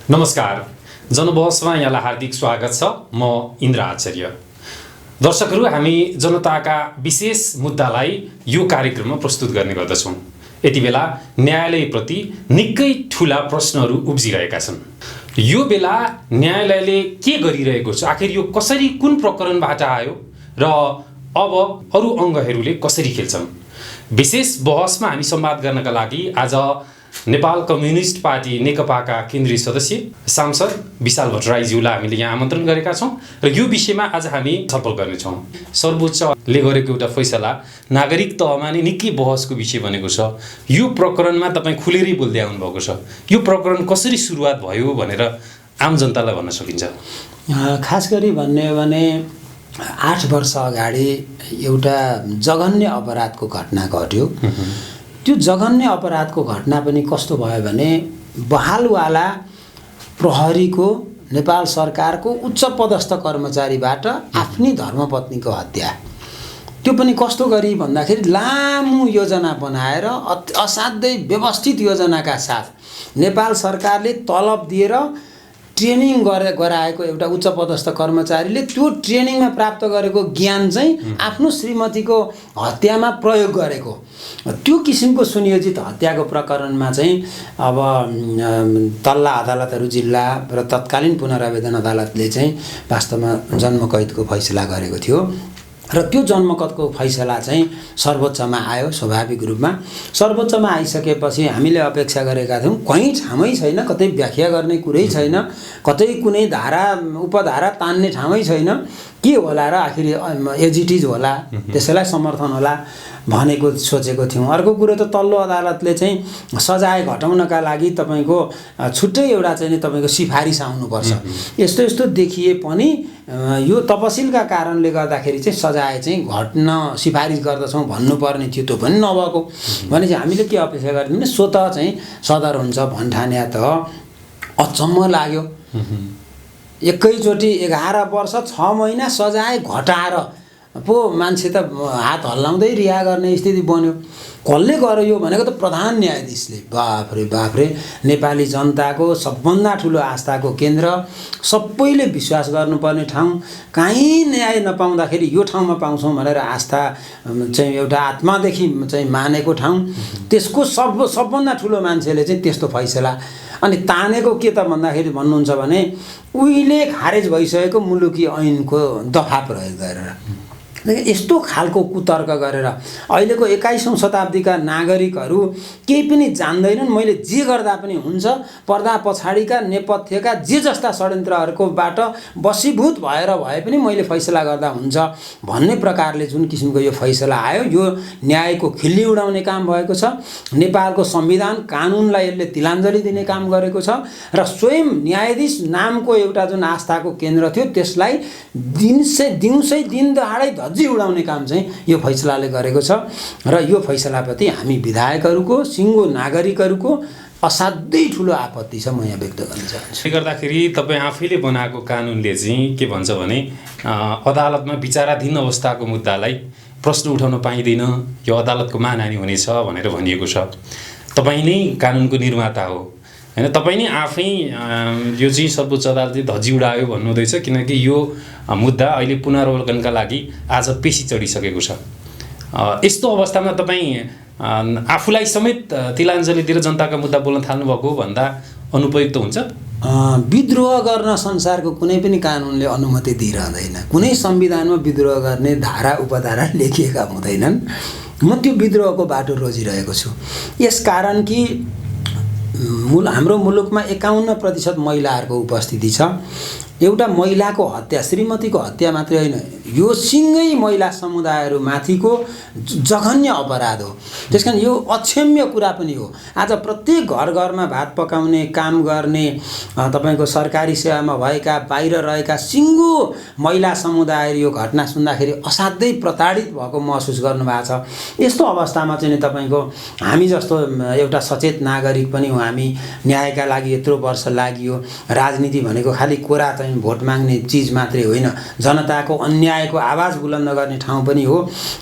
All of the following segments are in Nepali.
नमस्कार, जनबहसमा यहाँलाई हार्दिक स्वागत छ। म इन्द्र आचार्य। दर्शकहरू, हामी जनताका विशेष मुद्दालाई यो कार्यक्रममा प्रस्तुत गर्ने गर्दछौँ। यति बेला न्यायालयप्रति निकै ठूला प्रश्नहरू उब्जिरहेका छन्। यो बेला न्यायालयले के गरिरहेको छ, आखिर यो कसरी कुन प्रकरणबाट आयो र अब अरू अङ्गहरूले कसरी खेल्छन्, विशेष बहसमा हामी संवाद गर्नका लागि आज नेपाल कम्युनिस्ट पार्टी नेकपाका केन्द्रीय सदस्य सांसद विशाल भट्टराईज्यूलाई हामीले यहाँ आमन्त्रण गरेका छौँ र यो विषयमा आज हामी छलफल गर्नेछौँ। सर्वोच्चले गरेको एउटा फैसला नागरिक तहमा नै निकै बहसको विषय बनेको छ। यो प्रकरणमा तपाईँ खुलेरै बोल्दै आउनुभएको छ। यो प्रकरण कसरी सुरुवात भयो भनेर आम जनतालाई भन्न सकिन्छ? खास गरी भन्ने हो भने 8 वर्ष अगाडि एउटा जघन्य अपराधको घटना घट्यो। त्यो जघन्य अपराधको घटना पनि कस्तो भयो भने बहालवाला प्रहरीको नेपाल सरकारको उच्च पदस्थ कर्मचारीबाट आफ्नी धर्मपत्नीको हत्या। त्यो पनि कस्तो गरी भन्दाखेरि लामो योजना बनाएर असाध्यै व्यवस्थित योजनाका साथ नेपाल सरकारले तलब दिएर ट्रेनिङ गराएको एउटा उच्च पदस्थ कर्मचारीले त्यो ट्रेनिङमा प्राप्त गरेको ज्ञान चाहिँ आफ्नो श्रीमतीको हत्यामा प्रयोग गरेको। त्यो किसिमको सुनियोजित हत्याको प्रकरणमा चाहिँ अब तल्ला अदालतहरू, जिल्ला र तत्कालीन पुनरावेदन अदालतले चाहिँ वास्तवमा जन्मकैदको फैसला गरेको थियो र त्यो जन्मकैदको फैसला चाहिँ सर्वोच्चमा आयो। स्वाभाविक रूपमा सर्वोच्चमा आइसकेपछि हामीले अपेक्षा गरेका थियौँ कहीँ ठाउँै छैन, कतै व्याख्या गर्ने कुरै छैन, कतै कुनै धारा उपधारा तान्ने ठाउँै छैन, के होला र आखिर एजिटिज होला, त्यसैलाई समर्थन होला भनेको सोचेको थियौँ। अर्को कुरो त तल्लो अदालतले चाहिँ सजाय घटाउनका लागि तपाईँको छुट्टै एउटा चाहिँ तपाईँको सिफारिस आउनुपर्छ यस्तो यस्तो देखिए पनि यो तपसिलका कारणले गर्दाखेरि चाहिँ सजाय चाहिँ घट्न सिफारिस गर्दछौँ भन्नुपर्ने थियो, त्यो पनि नभएको। भनेपछि हामीले के अपेक्षा गर्थ्यौँ भने स्वतः चाहिँ सदर हुन्छ भन्ठान्या त अचम्म लाग्यो। एकैचोटि 11 वर्ष 6 महिना सजाय घटाएर पो मान्छे त हात हल्लाउँदै रिहा गर्ने स्थिति बन्यो। कसले गर्यो यो भनेको त प्रधान न्यायाधीशले। बाफ्रे बाफ्रे, नेपाली जनताको सबभन्दा ठुलो आस्थाको केन्द्र, सबैले विश्वास गर्नुपर्ने ठाउँ, कहीँ न्याय नपाउँदाखेरि यो ठाउँमा पाउँछौँ भनेर आस्था चाहिँ एउटा आत्मादेखि चाहिँ मानेको ठाउँ, त्यसको सबभन्दा ठुलो मान्छेले चाहिँ त्यस्तो फैसला अनि तानेको के त भन्दाखेरि भन्नुहुन्छ भने उहिले खारेज भइसकेको मुलुकी ऐनको दफा प्रयोग गरेर यस्तो खालको कुतर्क गरेर अहिलेको 21औं शताब्दीका नागरिकहरू केही पनि जान्दैनन्। मैले जे गर्दा पनि हुन्छ, पर्दा पछाडिका नेपथ्यका जे जस्ता षड्यन्त्रहरूकोबाट वशीभूत भएर भए पनि मैले फैसला गर्दा हुन्छ भन्ने प्रकारले जुन किसिमको यो फैसला आयो, यो न्यायको खिल्ली उडाउने काम भएको छ। नेपालको संविधान कानुनलाई यसले तिलाञ्जली दिने काम गरेको छ र स्वयं न्यायाधीश नामको एउटा जुन आस्थाको केन्द्र थियो त्यसलाई दिउँसै दिन दहाडै धज्जी उडाउने काम चाहिँ यो फैसलाले गरेको छ र यो फैसलाप्रति हामी विधायकहरूको, सिङ्गो नागरिकहरूको असाध्यै ठुलो आपत्ति छ, म यहाँ व्यक्त गर्न चाहन्छु। त्यसले गर्दाखेरि तपाईँ आफैले बनाएको कानुनले चाहिँ के भन्छ भने अदालतमा विचाराधीन अवस्थाको मुद्दालाई प्रश्न उठाउन पाइँदैन, यो अदालतको मानहानि हुनेछ भनेर भनिएको छ। तपाईँ नै कानुनको निर्माता हो हैन? तपाईँ नै आफै यो चाहिँ सर्वोच्च अदालतले धज्जी उडायो भन्नुहुँदैछ, किनकि यो मुद्दा अहिले पुनरावलोकनका लागि आज पेशी चढिसकेको छ। यस्तो अवस्थामा तपाईँ आफूलाई समेत तिलाञ्जली दिएर जनताका मुद्दा बोल्न थाल्नुभएको भन्दा अनुपयुक्त हुन्छ? विद्रोह गर्न संसारको कुनै पनि कानुनले अनुमति दिइरहँदैन। कुनै संविधानमा विद्रोह गर्ने धारा उपधारा लेखिएका हुँदैनन्। म त्यो विद्रोहको बाटो रोजिरहेको छु। यसकारण कि हाम्रो मुलुकमा 51% महिलाहरूको उपस्थिति छ। एउटा महिलाको हत्या, श्रीमतीको हत्या मात्रै होइन, यो सिङ्गै महिला समुदायहरूमाथिको जघन्य अपराध हो। त्यसकारण यो अक्षम्य कुरा पनि हो। आज प्रत्येक घर घरमा भात पकाउने काम गर्ने तपाईँको सरकारी सेवामा भएका, बाहिर रहेका सिङ्गो महिला समुदायहरू यो घटना सुन्दाखेरि असाध्यै प्रताडित भएको महसुस गर्नुभएको छ। यस्तो अवस्थामा चाहिँ तपाईँको हामी जस्तो एउटा सचेत नागरिक पनि हो। हामी न्यायका लागि यत्रो वर्ष लागियो। राजनीति भनेको खालि कोरा चाहिँ चाहिँ भोट माग्ने चिज मात्रै होइन, जनताको अन्यायको आवाज बुलन्द गर्ने ठाउँ पनि हो।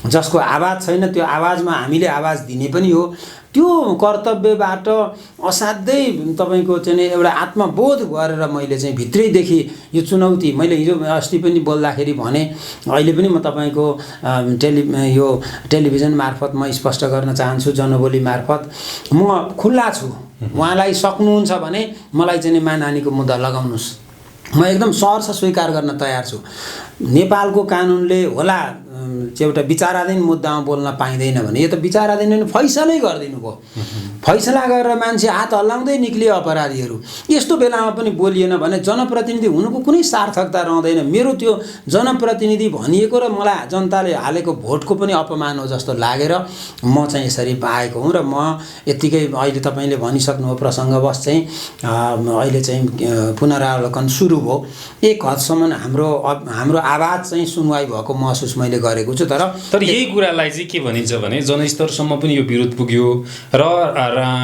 जसको आवाज छैन त्यो आवाजमा हामीले आवाज दिने पनि हो। त्यो कर्तव्यबाट असाध्यै तपाईँको चाहिँ एउटा आत्मबोध गरेर मैले चाहिँ भित्रैदेखि यो चुनौती मैले हिजो अस्ति पनि बोल्दाखेरि भने, अहिले पनि म तपाईँको यो टेलिभिजन मार्फत म स्पष्ट गर्न चाहन्छु, जनबोली मार्फत म खुल्ला छु। उहाँलाई सक्नुहुन्छ भने मलाई चाहिँ मानहानिको मुद्दा लगाउनुहोस्, म एकदम सहर्ष स्वीकार गर्न तयार छु। नेपालको कानुनले होला एउटा विचाराधीन मुद्दामा बोल्न पाइँदैन भने यो त विचाराधीन होइन, फैसलै गरिदिनु भयो। फैसला गरेर मान्छे हात हल्लाउँदै निक्लियो अपराधीहरू। यस्तो बेलामा पनि बोलिएन भने जनप्रतिनिधि हुनुको कुनै सार्थकता रहँदैन। मेरो त्यो जनप्रतिनिधि भनिएको र मलाई जनताले हालेको भोटको पनि अपमान हो जस्तो लागेर म चाहिँ यसरी आएको हुँ। र म यत्तिकै अहिले तपाईँले भनिसक्नुभयो प्रसङ्गवश चाहिँ अहिले चाहिँ पुनरावलोकन सुरु भयो। एक हदसम्म हाम्रो आवाज चाहिँ सुनवाई भएको महसुस मैले गरेको छु। तर यही कुरालाई चाहिँ के भनिन्छ भने जनस्तरसम्म पनि यो विरोध पुग्यो र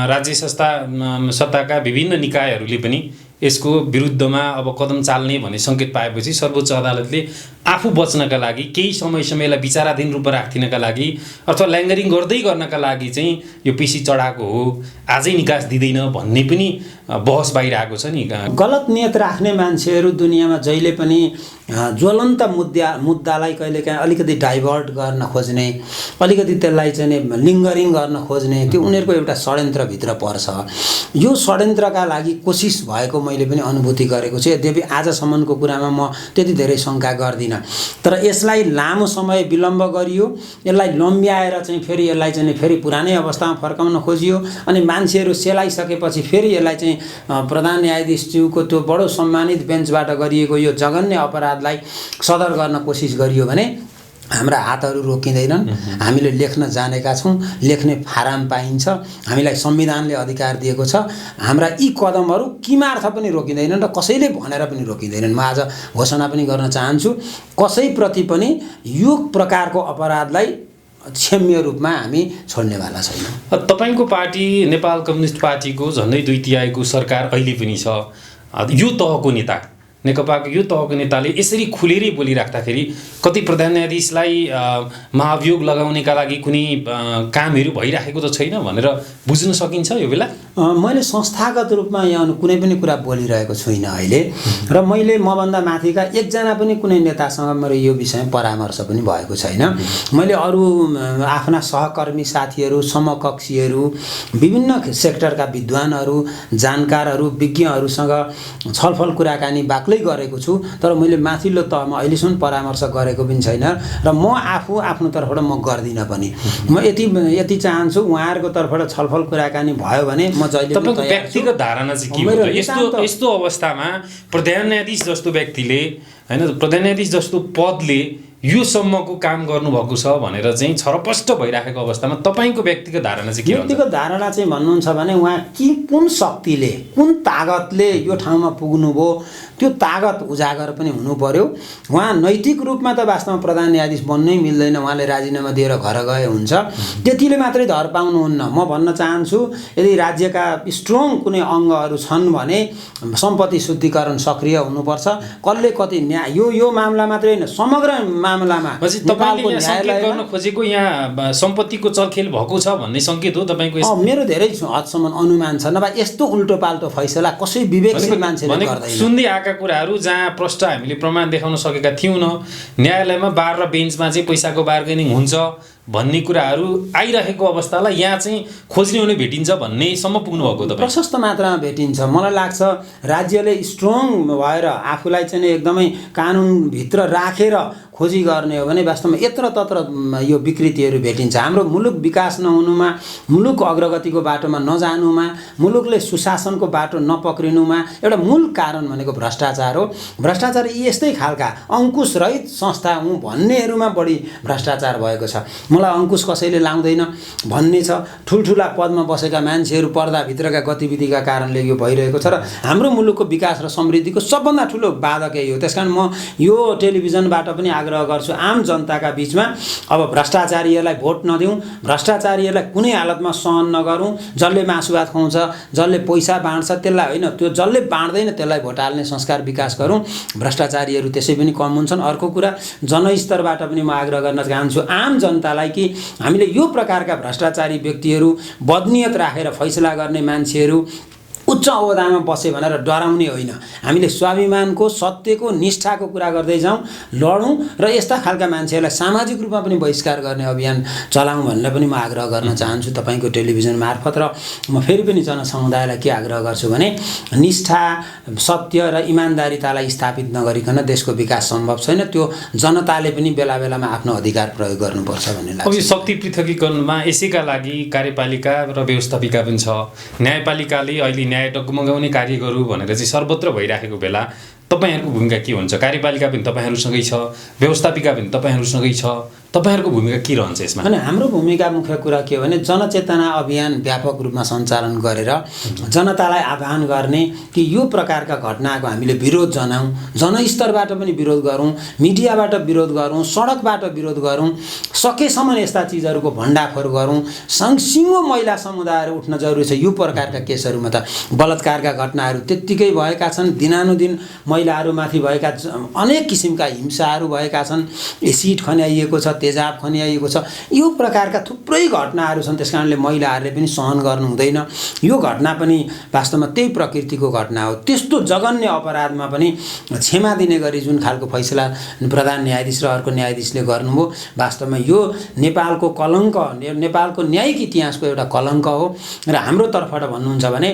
राज्य सत्ताका विभिन्न निकायहरूले पनि यसको विरुद्धमा अब कदम चाल्ने भन्ने सङ्केत पाएपछि सर्वोच्च अदालतले आफू बच्नका लागि केही समयसम्म यसलाई विचाराधीन रूपमा राख्दिनका लागि अथवा ल्याङ्गरिङ गर्नका लागि चाहिँ यो पेशी चढाएको हो, आजै निकास दिँदैन भन्ने पनि बहस बाहिर छ नि। गलत नियत राख्ने मान्छेहरू दुनियाँमा जहिले पनि ज्वलन्त मुद्दालाई कहिलेकाहीँ अलिकति डाइभर्ट गर्न खोज्ने, अलिकति त्यसलाई चाहिँ लिङ्गरिङ गर्न खोज्ने, त्यो उनीहरूको एउटा षड्यन्त्रभित्र पर्छ। यो षड्यन्त्रका लागि कोसिस भएको मैले पनि अनुभूति गरेको छु। यद्यपि आजसम्मको कुरामा म त्यति धेरै शङ्का गर्दिनँ। तर यसलाई लामो समय विलम्ब गरियो, यसलाई लम्ब्याएर चाहिँ फेरि यसलाई चाहिँ फेरि पुरानै अवस्थामा फर्काउन खोजियो। अनि मान्छेहरू सेलाइसकेपछि फेरि यसलाई चाहिँ प्रधान न्यायाधीशज्यूको त्यो बडो सम्मानित बेन्चबाट गरिएको यो जघन्य अपराधलाई सदर गर्न कोसिस गरियो भने हाम्रा हातहरू रोकिँदैनन्। हामीले लेख्न जानेका छौँ, लेख्ने फारम पाइन्छ, हामीलाई संविधानले अधिकार दिएको छ। हाम्रा यी कदमहरू किमार्थ पनि रोकिँदैनन् र कसैले भनेर पनि रोकिँदैनन्। म आज घोषणा पनि गर्न चाहन्छु, कसैप्रति पनि यो प्रकारको अपराधलाई क्षम्य रूपमा हामी छोड्नेवाला छैनौँ। तपाईँको पार्टी नेपाल कम्युनिस्ट पार्टीको झन्डै 2/3 सरकार अहिले पनि छ। यो तहको नेता, नेकपाको यो तहको नेताले यसरी खुलेरै बोलिराख्दाखेरि कति प्रधान न्यायाधीशलाई महाभियोग लगाउनेका लागि कुनै कामहरू भइराखेको त छैन भनेर बुझ्न सकिन्छ यो बेला? मैले संस्थागत रूपमा यहाँ कुनै पनि कुरा बोलिरहेको छुइनँ अहिले। र मैले मभन्दा माथिका एकजना पनि कुनै नेतासँग मेरो यो विषयमा परामर्श पनि भएको छैन। मैले अरू आफ्ना सहकर्मी साथीहरू, समकक्षीहरू, विभिन्न सेक्टरका विद्वानहरू, जानकारहरू, विज्ञहरूसँग छलफल कुराकानी गरेको छु। तर मैले माथिल्लो तहमा अहिलेसम्म परामर्श गरेको पनि छैन र म आफू आफ्नो तर्फबाट म गर्दिनँ पनि। म यति चाहन्छु उहाँहरूको तर्फबाट छलफल कुराकानी भयो भने म जहिले पनि तपाईको व्यक्तिगत धारणा चाहिँ के हो? यस्तो अवस्थामा प्रधान न्यायाधीश जस्तो व्यक्तिले हैन, प्रधान न्यायाधीश जस्तो पदले यो सम्मको काम गर्नुभएको छ भनेर चाहिँ छरपष्ट भइराखेको अवस्थामा तपाईँको व्यक्तिगत धारणा चाहिँ के हो? व्यक्तिगत धारणा चाहिँ भन्नुहुन्छ भने उहाँ कुन शक्तिले, कुन तागतले यो ठाउँमा पुग्नुभयो त्यो तागत उजागर पनि हुनु पर्यो। उहाँ नैतिक रूपमा त वास्तवमा प्रधान न्यायाधीश बन्नै मिल्दैन, उहाँले राजीनामा दिएर घर गए हुन्छ, त्यतिले मात्रै धर पाउनुहुन्न। म भन्न चाहन्छु यदि राज्यका स्ट्रङ कुनै अङ्गहरू छन् भने सम्पत्ति शुद्धिकरण सक्रिय हुनुपर्छ। कसले कति न्याय यो मामला मात्रै होइन, समग्र मामलामा तपाईले संकेत गर्न खोजेको यहाँ सम्पत्तिको चलखेल भएको छ भन्ने संकेत हो तपाईको? मेरो धेरै हदसम्म अनुमान छ, नभए यस्तो उल्टो पाल्टो फैसला कसै विवेकशील मान्छेले गर्दैन। सुन्दै आएका कुराहरू जहाँ प्रष्ट हामीले प्रमाण देखाउन सकेका थियौँ न, न्यायालयमा बार र बेन्चमा चाहिँ पैसाको बार्गेनिङ हुन्छ भन्ने कुराहरू आइरहेको अवस्थालाई यहाँ चाहिँ खोज्ने हुने भेटिन्छ भन्नेसम्म पुग्नु भएको तपाईँ? प्रशस्त मात्रामा भेटिन्छ। मलाई लाग्छ राज्यले स्ट्रङ भएर आफूलाई चाहिँ एकदमै कानुनभित्र राखेर खोजी गर्ने हो भने वास्तवमा यत्रतत्र यो विकृतिहरू भेटिन्छ। हाम्रो मुलुक विकास नहुनुमा, मुलुक अग्रगतिको बाटोमा नजानुमा, मुलुकले सुशासनको बाटो नपक्रिनुमा एउटा मूल कारण भनेको भ्रष्टाचार हो। भ्रष्टाचार यस्तै खालका अङ्कुशरहित संस्था हुँ भन्नेहरूमा बढी भ्रष्टाचार भएको छ। ढङ्गलाई अङ्कुश कसैले लाउँदैन भन्ने छ। ठुल्ठुला पदमा बसेका मान्छेहरू पर्दाभित्रका गतिविधिका कारणले यो भइरहेको छ र हाम्रो मुलुकको विकास र समृद्धिको सबभन्दा ठुलो बाधक यही हो। त्यसकारण म यो टेलिभिजनबाट पनि आग्रह गर्छु, आम जनताका बिचमा अब भ्रष्टाचारीहरूलाई भोट नदिउँ, भ्रष्टाचारीहरूलाई कुनै हालतमा सहन नगरौँ। जसले मासु भात खुवाउँछ, जसले पैसा बाँड्छ त्यसलाई होइन, त्यो जसले बाँड्दैन त्यसलाई भोट हाल्ने संस्कार विकास गरौँ। भ्रष्टाचारीहरू त्यसै पनि कम हुन्छन्। अर्को कुरा, जनस्तरबाट पनि म आग्रह गर्न चाहन्छु आम जनतालाई कि हामीले यो प्रकारका भ्रष्टाचारी व्यक्तिहरू, बदनियत राखेर फैसला गर्ने मान्छेहरू उच्च ओहदामा बसे भनेर डराउने होइन। हामीले स्वाभिमानको, सत्यको, निष्ठाको कुरा गर्दै जाउँ, लडौँ र यस्ता खालका मान्छेहरूलाई सामाजिक रूपमा पनि बहिष्कार गर्ने अभियान चलाउँ भनेर पनि म आग्रह गर्न चाहन्छु तपाईँको टेलिभिजन मार्फत। र म फेरि पनि जनसमुदायलाई के आग्रह गर्छु भने निष्ठा, सत्य र इमान्दारितालाई स्थापित नगरिकन देशको विकास सम्भव छैन। त्यो जनताले पनि बेला बेलामा आफ्नो अधिकार प्रयोग गर्नुपर्छ भन्ने लाग्छ। अब यो शक्ति पृथकीकरणमा यसैका लागि कार्यपालिका र व्यवस्थापिका पनि छ। न्यायपालिकाले अहिले न्याय डगमगाउने कार्य गरौँ भनेर चाहिँ सर्वत्र भइराखेको बेला तपाईहरूको भूमिका के हुन्छ? कार्यपालिका पनि तपाईहरूसँगै छ, व्यवस्थापिका पनि तपाईहरूसँगै छ, तपाईहरूको भूमिका के रहन्छ यसमा? अनि हाम्रो भूमिका मुख्य कुरा के हो भने जनचेतना अभियान व्यापक रूपमा सञ्चालन गरेर जनतालाई आह्वान गर्ने कि यो प्रकारका घटनाको हामीले विरोध जनाउँ, जनस्तरबाट पनि विरोध गरौँ, मिडियाबाट विरोध गरौँ, सडकबाट विरोध गरौँ, सकेसम्म यस्ता चिजहरूको भण्डाफोर गरौँ। सिङ्गो महिला समुदायहरू उठ्न जरुरी छ। यो प्रकारका केसहरूमा त बलात्कारका घटनाहरू त्यत्तिकै भएका छन्, दिनानुदिन महिलाहरूमाथि भएका अनेक किसिमका हिंसाहरू भएका छन्, एसिड खन्याइएको छ, तेजाब खन्याइएको छ, यो प्रकारका थुप्रै घटनाहरू छन्। त्यसकारणले महिलाहरूले पनि सहन गर्नु हुँदैन। यो घटना पनि वास्तवमा त्यही प्रकृतिको घटना हो। त्यस्तो जघन्य अपराधमा पनि क्षमा दिने गरी जुन खालको फैसला प्रधान न्यायाधीश र अर्को न्यायाधीशले गर्नुभयो, वास्तवमा यो नेपालको कलङ्क, नेपालको न्यायिक इतिहासको एउटा कलङ्क हो। र हाम्रो तर्फबाट भन्नुहुन्छ भने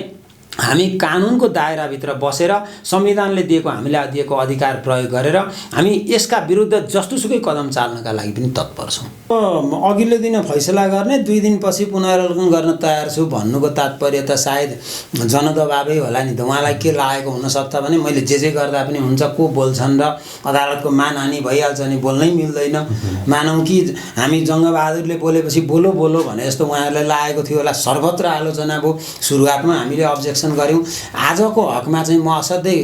हामी कानुनको दायराभित्र बसेर संविधानले दिएको, हामीलाई दिएको अधिकार प्रयोग गरेर हामी यसका विरुद्ध जस्तोसुकै कदम चाल्नका लागि पनि तत्पर छौँ। अघिल्लो दिन फैसला गर्ने, 2 दिनपछि पुनरावलोकन गर्न तयार छु भन्नुको तात्पर्य त सायद जनदबाबै होला नि त। उहाँलाई के लागेको हुनसक्छ भने मैले जे गर्दा पनि हुन्छ, को बोल्छन् र अदालतको मानहानि भइहाल्छ नि, बोल्नै मिल्दैन। मानौँ कि हामी जङ्गबहादुरले बोलेपछि बोलो बोलो भने जस्तो उहाँहरूलाई लागेको थियो होला। सर्वत्र आलोचना भयो। सुरुवातमा हामीले अब्जेक्सन गऱ्यौँ। आजको हकमा चाहिँ म असाध्यै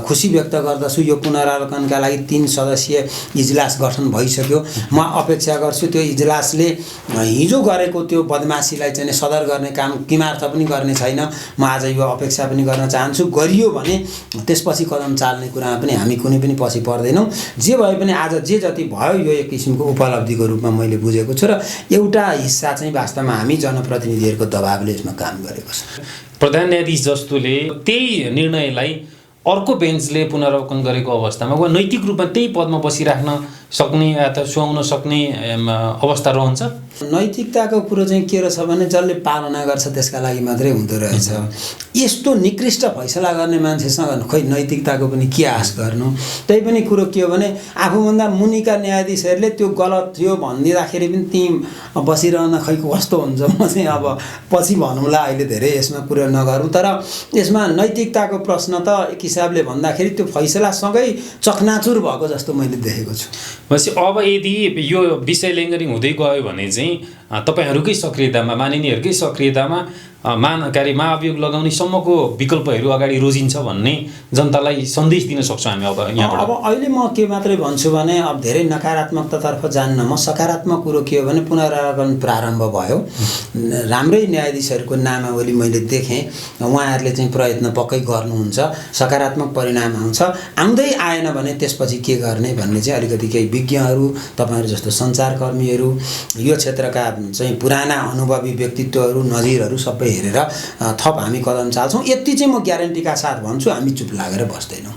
खुसी व्यक्त गर्दछु। यो पुनरावलोकनका लागि 3 सदस्यीय इजलास गठन भइसक्यो। म अपेक्षा गर्छु त्यो इजलासले हिजो गरेको त्यो बदमासीलाई चाहिँ सदर गर्ने काम किमार्थ पनि गर्ने छैन। म आज यो अपेक्षा पनि गर्न चाहन्छु। गरियो भने त्यसपछि कदम चाल्ने कुरामा पनि हामी कुनै पनि पछि पर्दैनौँ। जे भए पनि आज जे जति भयो यो एक किसिमको उपलब्धिको रूपमा मैले बुझेको छु र एउटा हिस्सा चाहिँ वास्तवमा हामी जनप्रतिनिधिहरूको दबावले यसमा काम गरेको छ। प्रधान न्यायाधीश जस्तोले त्यही निर्णयलाई अर्को बेन्चले पुनरावलोकन गरेको अवस्थामा वा नैतिक रूपमा त्यही पदमा बसिराख्न सक्ने अथवा सुहाउन सक्ने अवस्था रहन्छ? नैतिकताको कुरो चाहिँ के रहेछ भने जसले पालना गर्छ त्यसका लागि मात्रै हुँदो रहेछ। यस्तो निकृष्ट फैसला गर्ने मान्छेसँग खोइ नैतिकताको पनि के आश गर्नु। त्यही पनि कुरो के हो भने आफूभन्दा मुनिका न्यायाधीशहरूले त्यो गलत थियो भनिदिँदाखेरि पनि ती बसिरहन खै कस्तो हुन्छ। म चाहिँ अब पछि भनौँला, अहिले धेरै यसमा कुरो नगरौँ। तर यसमा नैतिकताको प्रश्न त एक हिसाबले भन्दाखेरि त्यो फैसलासँगै चकनाचुर भएको जस्तो मैले देखेको छु। भनेपछि अब यदि यो विषय लेङ्गरिङ हुँदै गयो भने चाहिँ तपाईहरूकै सक्रियतामा, माननीयहरूकै सक्रियतामा महाअभियोग लगाउनेसम्मको विकल्पहरू अगाडि रोजिन्छ भन्ने जनतालाई सन्देश दिन सक्छौँ हामी अब यहाँबाट? अब अहिले म के मात्रै भन्छु भने अब धेरै नकारात्मकतातर्फ जान्न। म सकारात्मक कुरो के हो भने पुनरावलोकन प्रारम्भ भयो। राम्रै न्यायाधीशहरूको नामावली मैले देखेँ। उहाँहरूले चाहिँ प्रयत्न पक्कै गर्नुहुन्छ, सकारात्मक परिणाम आउँछ। आउँदै आएन भने त्यसपछि के गर्ने भन्ने चाहिँ अलिकति केही विज्ञहरू, तपाईँहरू जस्तो सञ्चारकर्मीहरू, यो क्षेत्रका चाहिँ पुराना अनुभवी व्यक्तित्वहरू, नजिरहरू सबै हेरेर थप हामी कदम चाल्छौँ। यति चाहिँ म ग्यारेन्टीका साथ भन्छु, हामी चुप लागेर बस्दैनौँ।